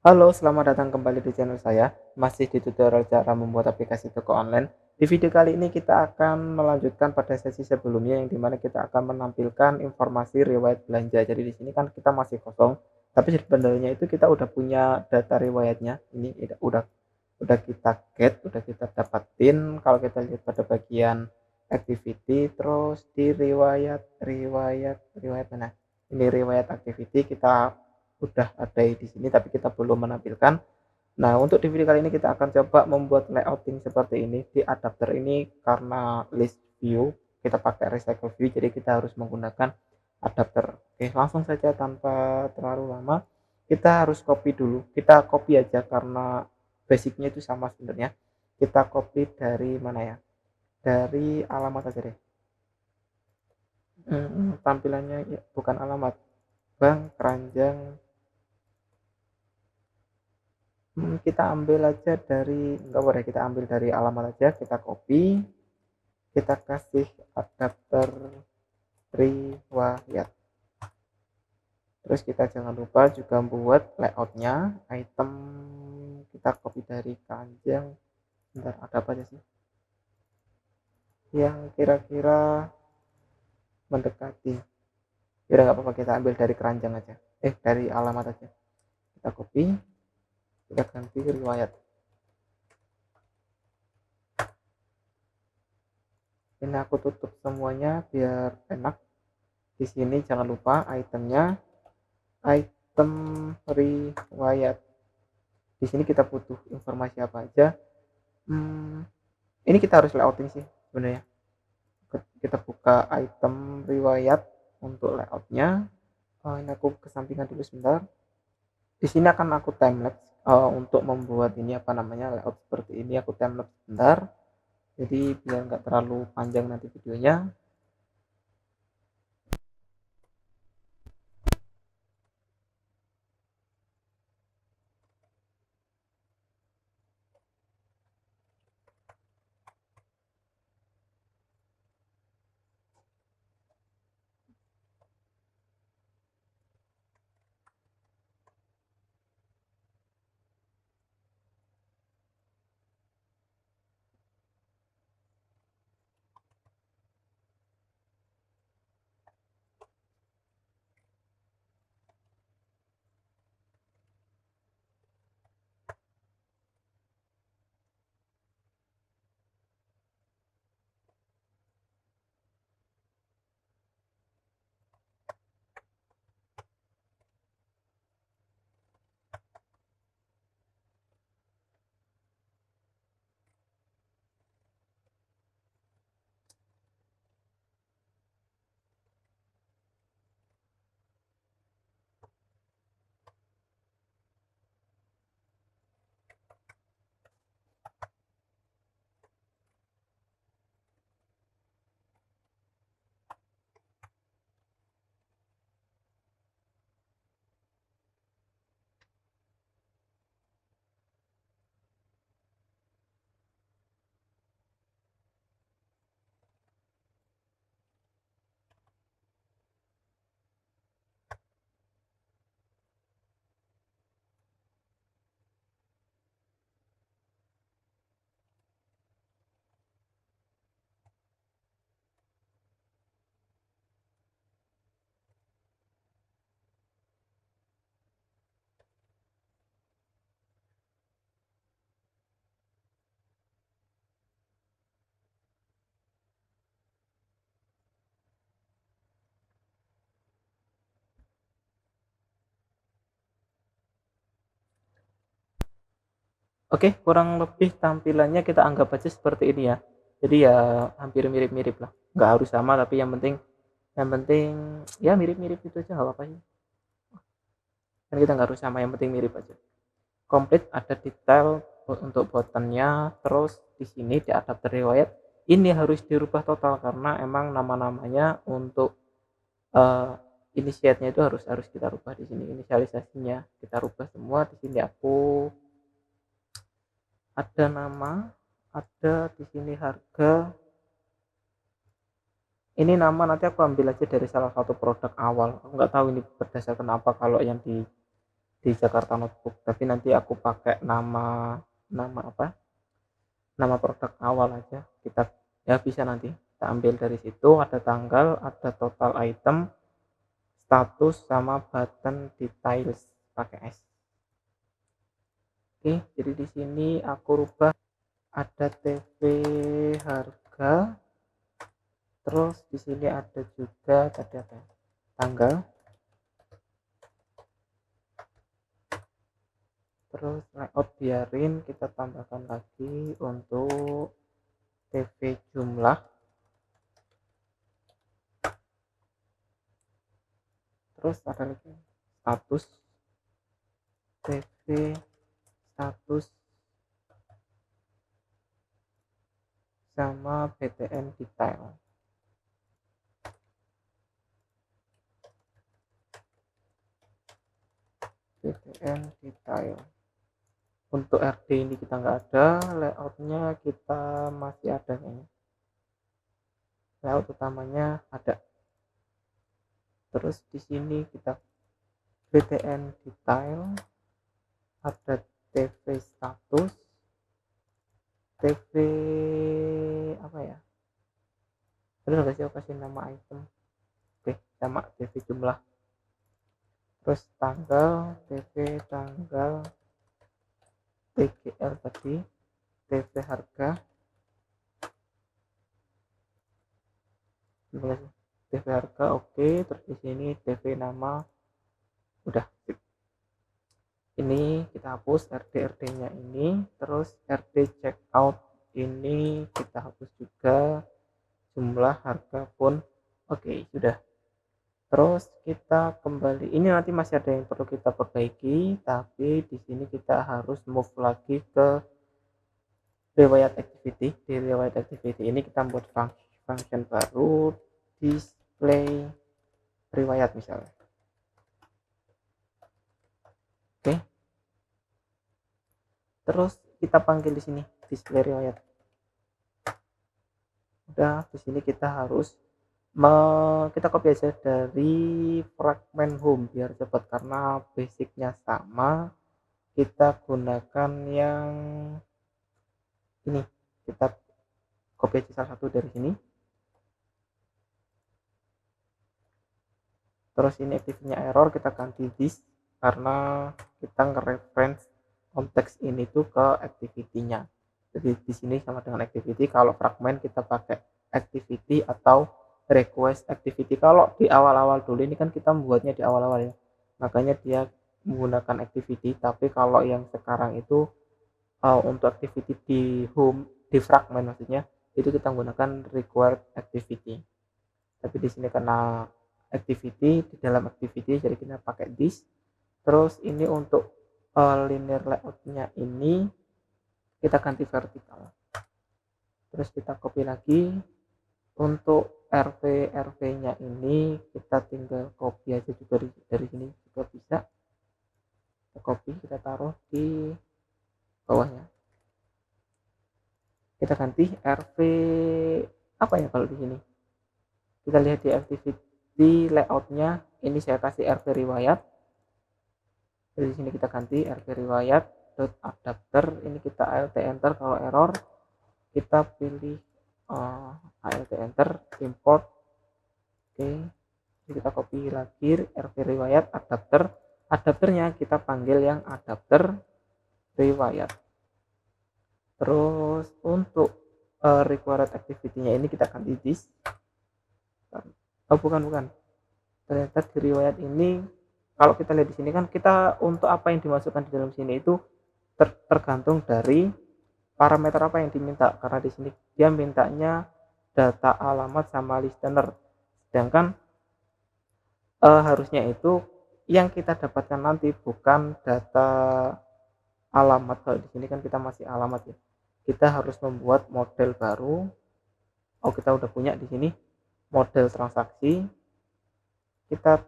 Halo, selamat datang kembali di channel saya. Masih di tutorial cara membuat aplikasi toko online. Di video kali ini kita akan melanjutkan pada sesi sebelumnya yang dimana kita akan menampilkan informasi riwayat belanja. Jadi di sini kan kita masih kosong, tapi sebenarnya itu kita udah punya data riwayatnya. Ini udah kita get, udah kita dapatin. Kalau kita lihat pada bagian activity, terus di riwayat mana? Ini riwayat activity kita udah ada di sini tapi kita belum menampilkan. Nah, untuk di video kali ini kita akan coba membuat layouting seperti ini di adapter ini. Karena list view kita pakai recycle view, jadi kita harus menggunakan adapter. Oke, langsung saja tanpa terlalu lama kita harus copy dulu. Kita copy aja karena basicnya itu sama sebenarnya. Kita copy dari mana ya, dari alamat aja deh. Tampilannya ya, bukan alamat, Bang Keranjang. Kita ambil aja dari, enggak boleh, kita ambil dari alamat aja, kita copy, kita kasih adapter riwayat. Terus kita jangan lupa juga buat layoutnya. Item kita copy dari keranjang. Bentar, ada apa aja sih yang kira-kira mendekati? Ya nggak apa-apa, kita ambil dari keranjang aja, dari alamat aja. Kita copy, kita ganti riwayat. Ini aku tutup semuanya biar enak. Di sini jangan lupa itemnya, item riwayat. Di sini kita butuh informasi apa aja. Ini kita harus layouting sih sebenarnya. Kita buka item riwayat untuk layoutnya. Ini aku kesampingan dulu sebentar. Di sini akan aku timelapse untuk membuat ini apa namanya, layout seperti ini. Aku timelapse sebentar, jadi biar nggak terlalu panjang nanti videonya. Oke, kurang lebih tampilannya kita anggap aja seperti ini ya. Jadi ya hampir mirip-mirip lah. Nggak harus sama, tapi yang penting ya mirip-mirip itu aja, nggak apa-apa sih. Kan kita nggak harus sama, yang penting mirip aja. Komplit, ada detail untuk buttonnya. Terus di sini di adapter riwayat ini harus dirubah total karena emang nama-namanya untuk uh, inisiatnya itu harus harus kita rubah. Di sini inisialisasinya kita rubah semua. Di sini aku ada nama, ada di sini harga. Ini nama nanti aku ambil aja dari salah satu produk awal. Aku nggak tahu ini berdasarkan apa kalau yang di di Jakarta Notebook, tapi nanti aku pakai nama apa, nama produk awal aja. Kita ya bisa nanti kita ambil dari situ, ada tanggal, ada total item, status, sama button details pakai S. Oke, jadi di sini aku rubah, ada TV harga, terus di sini ada juga tadi apa ya, tanggal, terus layout biarin kita tambahkan lagi untuk TV jumlah, terus ada lagi status, TV status, sama BTN detail. BTN detail. Untuk RD ini kita nggak ada, layoutnya kita masih ada kayaknya. Layout utamanya ada. Terus di sini kita BTN detail, ada TV status, TV apa ya? Benar nggak sih aku kasih nama item? Oke, sama TV jumlah. Terus tanggal, TV tanggal, TGL tadi, TV harga, TV harga oke. Terus di sini TV nama udah. Ini kita hapus RD-nya ini, terus RD checkout ini kita hapus juga, jumlah harga pun oke, sudah. Terus kita kembali, ini nanti masih ada yang perlu kita perbaiki, tapi di sini kita harus move lagi ke riwayat activity. Di riwayat activity ini kita buat function baru, display riwayat misalnya. Oke. Terus kita panggil di sini display riwayat. Udah, di sini kita harus kita copy aja dari fragment home biar cepat, karena basicnya sama. Kita gunakan yang ini, kita copy aja salah satu dari sini. Terus ini activity-nya error, kita ganti this karena kita nge-reference konteks ini tuh ke activity-nya. Jadi di sini sama dengan activity, kalau fragment kita pakai activity atau request activity. Kalau di awal-awal dulu ini kan kita membuatnya di awal-awal ya, makanya dia menggunakan activity. Tapi kalau yang sekarang itu untuk activity di home, di fragment maksudnya, itu kita menggunakan required activity. Tapi di sini karena activity, di dalam activity jadi kita pakai this. Terus ini untuk linear layoutnya ini kita ganti vertikal. Terus kita copy lagi. Untuk RV nya ini kita tinggal copy aja juga dari sini juga bisa. Kita copy, kita taruh di bawahnya. Kita ganti RV apa ya kalau di sini. Kita lihat di activity layoutnya, ini saya kasih RV riwayat. Dari sini kita ganti RV riwayat dot adapter, ini kita alt enter. Kalau error kita pilih alt enter, import. Oke, jadi kita copy lagi RV riwayat adapter. Adapternya kita panggil yang adapter riwayat. Terus untuk required activity-nya ini kita ganti this. Oh bukan, ternyata di riwayat ini kalau kita lihat di sini kan, kita untuk apa yang dimasukkan di dalam sini itu tergantung dari parameter apa yang diminta, karena di sini dia mintanya data alamat sama listener, sedangkan harusnya itu yang kita dapatkan nanti bukan data alamat. Kalau di sini kan kita masih alamat ya, kita harus membuat model baru. Kita udah punya di sini model transaksi, kita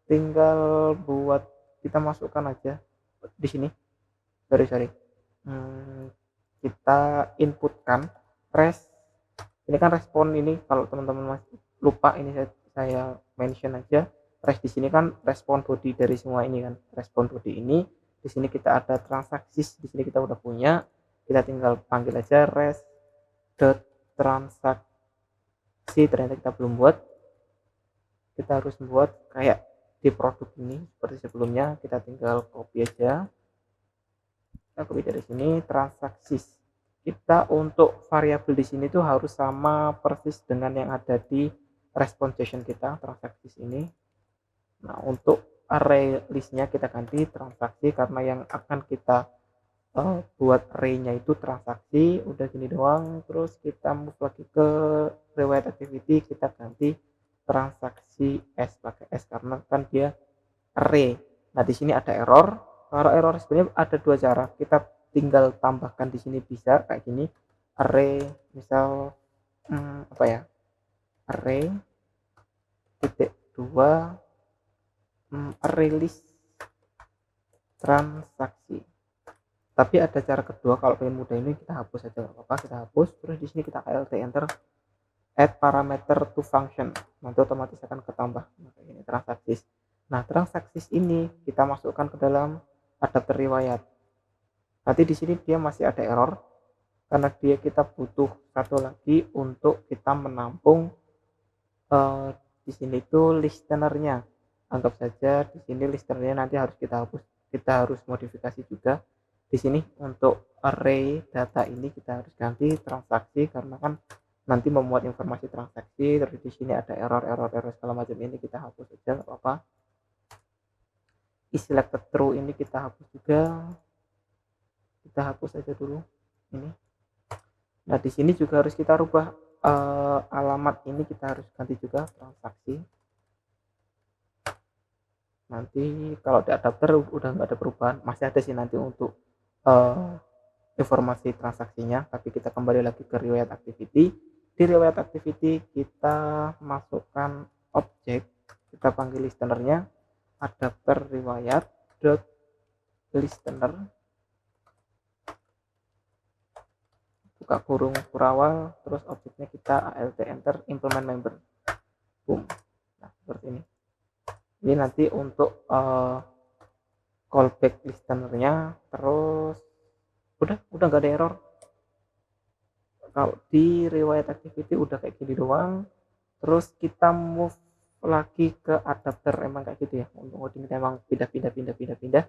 tinggal buat, kita masukkan aja di sini. Kita inputkan ini kan respon ini, kalau teman-teman masih lupa ini saya mention aja, di sini kan respon body dari semua ini kan, respon body ini. Di sini kita ada transaksi, di sini kita udah punya, kita tinggal panggil aja res dot transaksi. Ternyata kita belum buat, kita harus buat kayak di produk ini seperti sebelumnya. Kita tinggal copy aja, kita copy dari sini transaksi. Kita untuk variabel di sini tuh harus sama persis dengan yang ada di respon JSON kita, transaksi ini. Nah, untuk array listnya kita ganti transaksi karena yang akan kita buat array-nya itu transaksi. Udah gini doang. Terus kita move lagi ke riwayat activity, kita ganti transaksi S, pakai S karena kan dia array. Nah, di sini ada error. Kalau error sebenarnya ada dua cara. Kita tinggal tambahkan di sini bisa kayak gini. Array misal apa ya? Array titik 2 array list transaksi. Tapi ada cara kedua, kalau pengen mudah ini kita hapus aja, nggak apa-apa, kita hapus. Terus di sini kita alt enter, add parameter to function, nanti otomatis akan ketambah. Nah, ini transaksi. Nah, transaksi ini kita masukkan ke dalam adapter riwayat. Nanti di sini dia masih ada error karena kita butuh satu lagi untuk kita menampung di sini itu listenernya. Anggap saja di sini listenernya nanti harus kita hapus, kita harus modifikasi juga. Di sini untuk array data ini kita harus ganti transaksi karena kan nanti memuat informasi transaksi. Terus di sini ada error segala macam, ini kita hapus saja, nggak apa-apa. Selected true ini kita hapus juga, kita hapus aja dulu ini. Nah, di sini juga harus kita rubah alamat ini, kita harus ganti juga transaksi. Nanti kalau di adapter udah nggak ada perubahan, masih ada sih nanti untuk informasi transaksinya. Tapi kita kembali lagi ke riwayat activity. Di riwayat activity kita masukkan objek, kita panggil listenernya adapter riwayat dot listener, buka kurung kurawal, terus objeknya kita alt enter implement member, boom. Nah, seperti ini. Ini nanti untuk callback listenernya. Terus udah nggak ada error. Kalau di riwayat activity udah kayak gini doang. Terus kita move lagi ke adapter, emang kayak gitu ya, untuk ngoding emang pindah.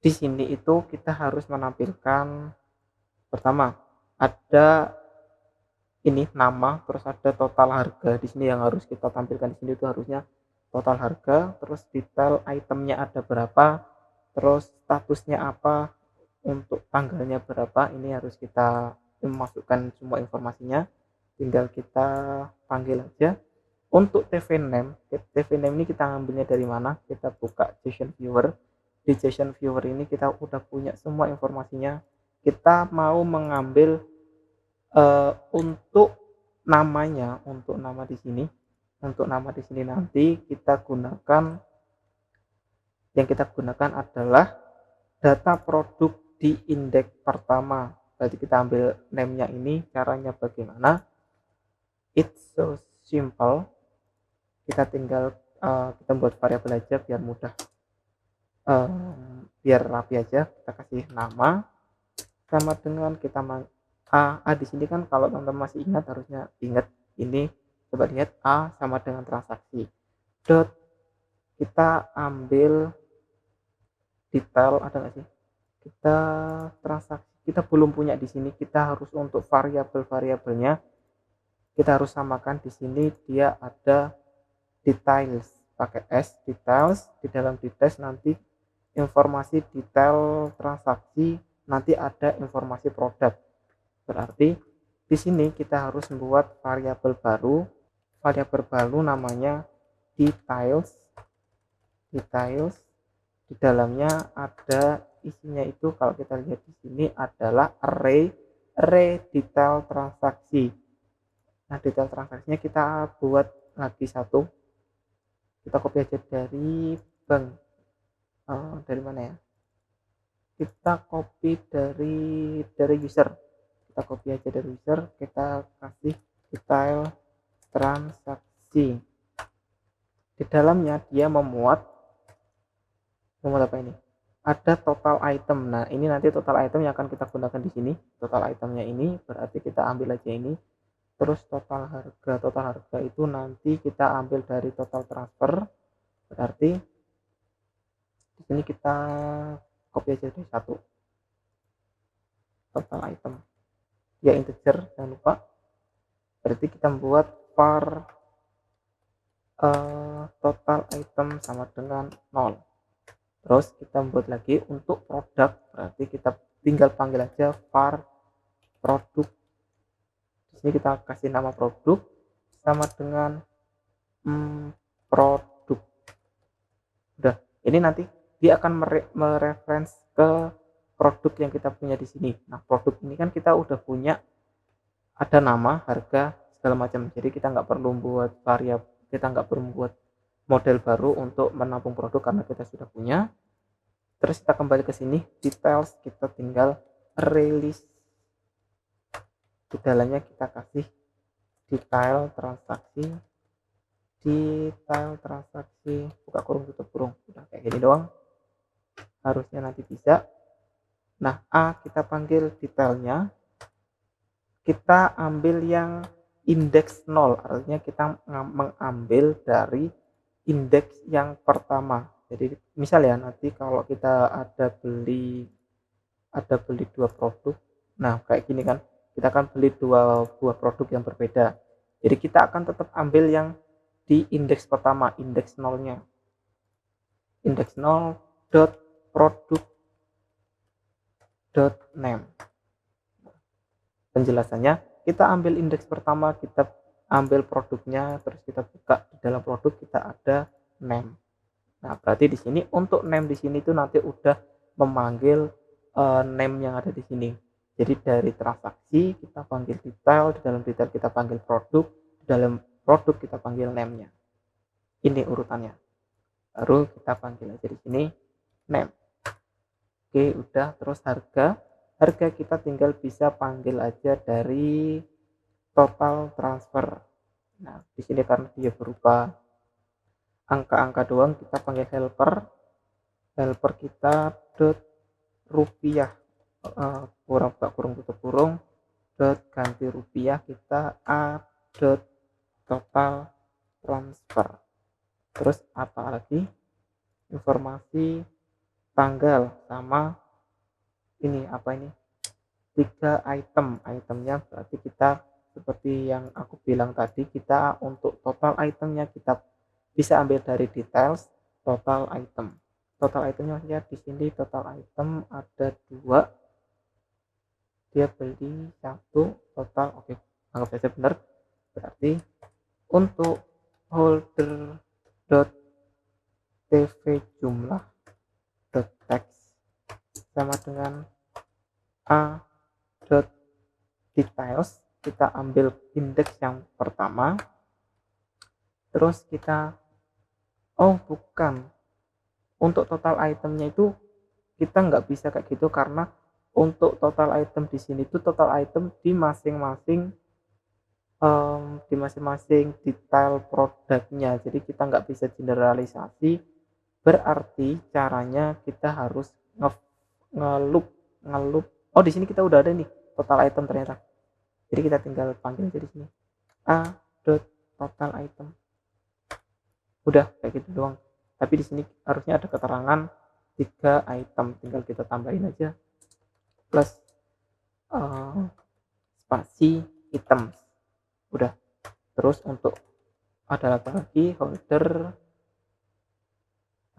Di sini itu kita harus menampilkan pertama ada ini nama, terus ada total harga. Di sini yang harus kita tampilkan di sini itu harusnya total harga, terus detail itemnya ada berapa, terus statusnya apa, untuk tanggalnya berapa. Ini harus kita memasukkan semua informasinya, tinggal kita panggil aja. Untuk TV name ini kita ambilnya dari mana? Kita buka JSON viewer. Di JSON viewer ini kita udah punya semua informasinya. Kita mau mengambil untuk namanya, untuk nama di sini nanti kita gunakan, yang kita gunakan adalah data produk di indeks pertama. Berarti kita ambil name-nya ini. Caranya bagaimana? It's so simple. Kita tinggal kita buat variabel aja biar mudah, biar rapi aja. Kita kasih nama sama dengan kita di sini kan kalau teman-teman masih ingat, harusnya ingat ini. Coba lihat A sama dengan transaksi dot, kita ambil detail, ada nggak sih? Kita transaksi kita belum punya di sini. Kita harus untuk variabelnya kita harus samakan. Di sini dia ada details, pakai S, details. Di dalam details nanti informasi detail transaksi, nanti ada informasi produk. Berarti di sini kita harus membuat variabel baru namanya details. Di dalamnya ada isinya itu, kalau kita lihat di sini adalah array detail transaksi. Nah, detail transaksinya kita buat lagi satu. Kita copy aja dari bank, dari mana ya, kita copy dari user. Kita copy aja dari user, kita kasih detail transaksi. Di dalamnya dia memuat apa ini? Ada total item. Nah, ini nanti total item yang akan kita gunakan di sini. Total itemnya ini berarti kita ambil aja ini. Terus total harga itu nanti kita ambil dari total transfer. Berarti di sini kita copy aja dari satu. Total item. Ya integer, jangan lupa. Berarti kita membuat var total item sama dengan 0. Terus kita buat lagi untuk produk, berarti kita tinggal panggil aja var produk. Di sini kita kasih nama produk sama dengan produk. Udah, ini nanti dia akan mereference ke produk yang kita punya di sini. Nah, produk ini kan kita udah punya ada nama, harga, segala macam. Jadi kita nggak perlu buat variabel, kita nggak perlu buat model baru untuk menampung produk karena kita sudah punya. Terus kita kembali ke sini, details, kita tinggal release. Di dalamnya kita kasih detail transaksi, buka kurung tutup kurung. Udah kayak gini doang. Harusnya nanti bisa. Nah, A kita panggil detailnya. Kita ambil yang indeks 0, artinya kita mengambil dari indeks yang pertama. Jadi misal ya, nanti kalau kita ada beli dua produk, nah kayak gini kan, kita akan beli dua buah produk yang berbeda. Jadi kita akan tetap ambil yang di indeks pertama, indeks 0-nya. Indeks 0 dot produk dot name. Penjelasannya, kita ambil indeks pertama, kita ambil produknya, terus kita buka di dalam produk kita ada name. Nah, berarti di sini untuk name di sini itu nanti udah memanggil name yang ada di sini. Jadi dari transaksi kita panggil detail, di dalam detail kita panggil produk, di dalam produk kita panggil name-nya. Ini urutannya. Baru kita panggil aja di sini name. Oke, udah. Terus harga kita tinggal bisa panggil aja dari total transfer. Nah, di sini karena dia berupa angka-angka doang, kita panggil helper kita dot rupiah, kurung tutup kurung dot ganti rupiah, kita a dot total transfer. Terus apa lagi, informasi tanggal sama ini apa ini, 3 itemnya, berarti kita seperti yang aku bilang tadi, kita untuk total itemnya kita bisa ambil dari details total itemnya ya. Di sini total item ada 2, dia beli 1 total. Oke, anggap saja benar. Berarti untuk holder dot tv jumlah dot text sama dengan a dot details, kita ambil indeks yang pertama, terus kita bukan, untuk total itemnya itu kita nggak bisa kayak gitu, karena untuk total item di sini itu total item di masing-masing detail produknya, jadi kita nggak bisa generalisasi. Berarti caranya kita harus ngelup. Oh, di sini kita udah ada nih total item ternyata. Jadi kita tinggal panggil aja di sini a dot total item. Udah kayak gitu doang. Tapi di sini harusnya ada keterangan 3 item, tinggal kita tambahin aja plus spasi items. Udah. Terus untuk ada apa lagi, holder.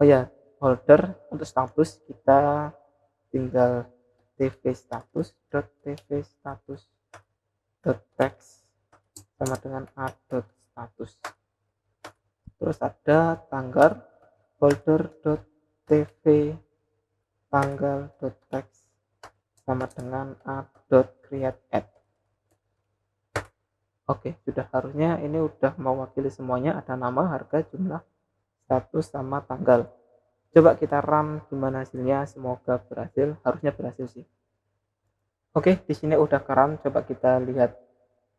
Oh ya, holder untuk status kita tinggal tv status text sama dengan a status. Terus ada tanggal, holder tv tanggal text sama dengan a create add. Oke, sudah, harusnya ini udah mewakili semuanya, ada nama, harga, jumlah, status sama tanggal. Coba kita run gimana hasilnya, semoga berhasil. Harusnya berhasil sih. Oke, di sini udah ke run, coba kita lihat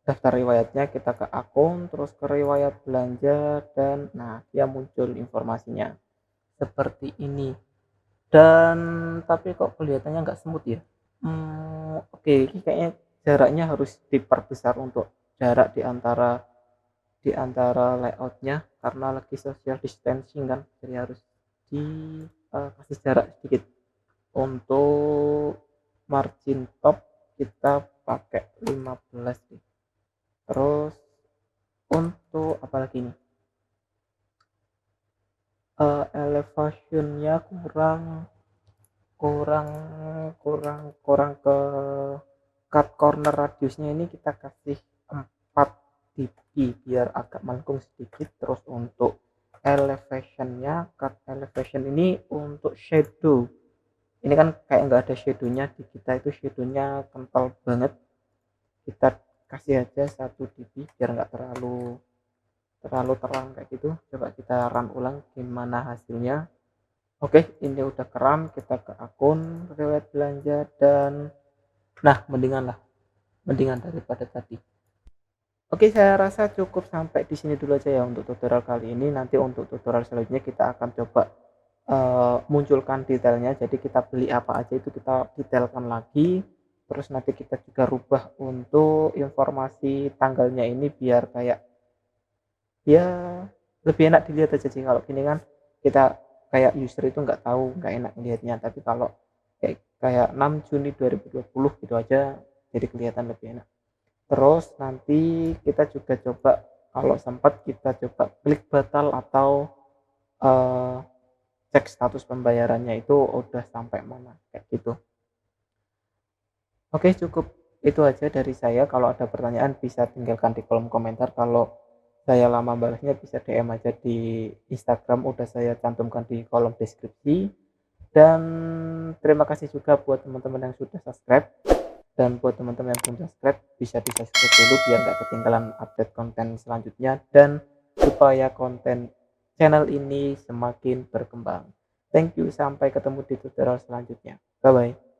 daftar riwayatnya, kita ke akun, terus ke riwayat belanja, dan nah dia muncul informasinya seperti ini. Dan tapi kok kelihatannya nggak smooth ya. Oke, ini kayaknya jaraknya harus diperbesar untuk jarak di antara layoutnya karena lagi social distancing kan, jadi harus kasih jarak sedikit. Untuk margin top kita pakai 15 nih. Terus untuk apa lagi nih, elevationnya kurang kurang kurang ke cut corner radiusnya ini kita kasih 4 dpi biar agak melengkung sedikit. Terus untuk elevationnya, cut elevation ini untuk shadow, ini kan kayak nggak ada shadownya, di kita itu shadownya kental banget, kita kasih aja 1 dpi biar nggak terlalu terlalu terang kayak gitu. Coba kita run ulang gimana hasilnya. Oke, ini udah keran, kita ke akun riwayat belanja, dan nah mendingan daripada tadi. Oke, saya rasa cukup sampai di sini dulu aja ya untuk tutorial kali ini. Nanti untuk tutorial selanjutnya kita akan coba munculkan detailnya. Jadi kita beli apa aja itu kita detailkan lagi. Terus nanti kita juga rubah untuk informasi tanggalnya ini biar kayak ya lebih enak dilihat aja sih. Kalau gini kan kita kayak user itu nggak tahu, nggak enak lihatnya. Tapi kalau kayak 6 Juni 2020 gitu aja, jadi kelihatan lebih enak. Terus nanti kita juga coba kalau sempat kita coba klik batal atau eh, cek status pembayarannya itu udah sampai mana kayak gitu. Oke, cukup itu aja dari saya. Kalau ada pertanyaan bisa tinggalkan di kolom komentar. Kalau saya lama balasnya bisa DM aja di Instagram, udah saya cantumkan di kolom deskripsi. Dan terima kasih juga buat teman-teman yang sudah subscribe, dan buat teman-teman yang belum subscribe bisa di subscribe dulu biar nggak ketinggalan update konten selanjutnya dan supaya konten channel ini semakin berkembang. Thank you, sampai ketemu di tutorial selanjutnya. Bye bye.